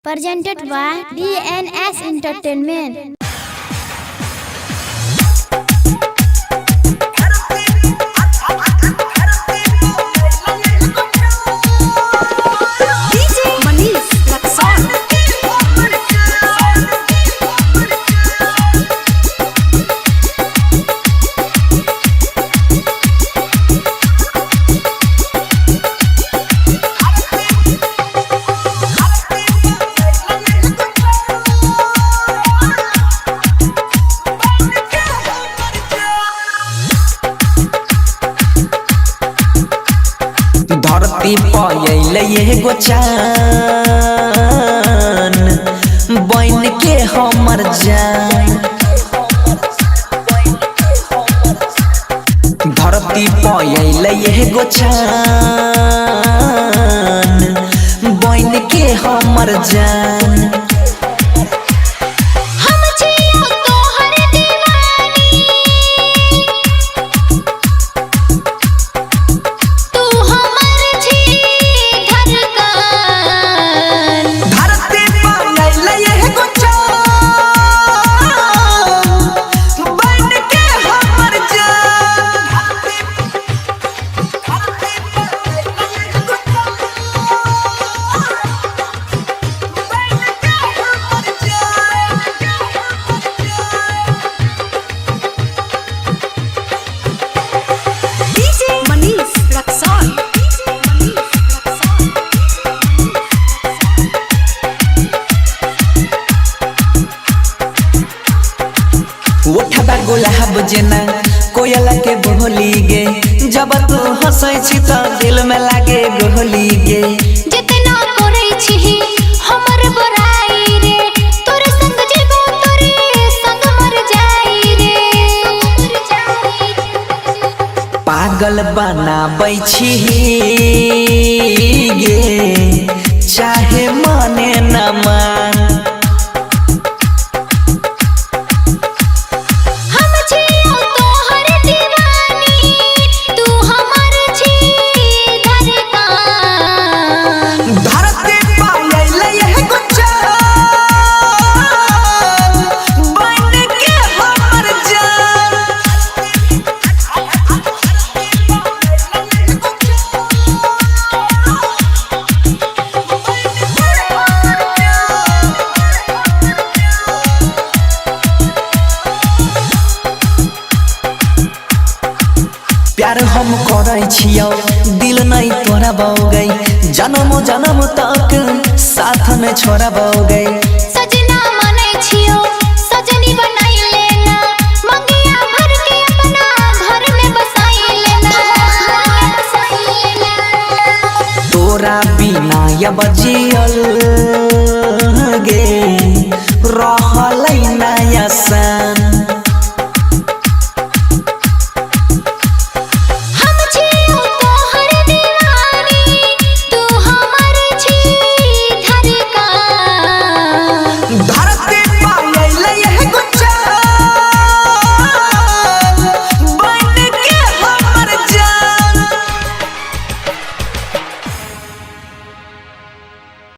Presented by DNS Entertainment. धरती पयले एगो चान बन के हमर जान। धरती पयले एगो चान बन के हमर जान। उठबा गुलाब जेना कोयल के बोली गे, जब तू हंसै छी त दिल में लागे गोली गे। जितना करै छी हमर बड़ाई रे, तोरे संग जेबो तोरे संग मर जाई रे। पागल बनाबै छी गे चाहे माने न मान। प्यार हम करै छियौ दिल नहीं तोरा बौगै, जन्म जन्म तक साथ में छोड़ा बौगै। सजना मानै छियौ सजनी बनाई लेना, मंगिया भर के अपना घर में बसाई लेना। तोरा बिना अब जियल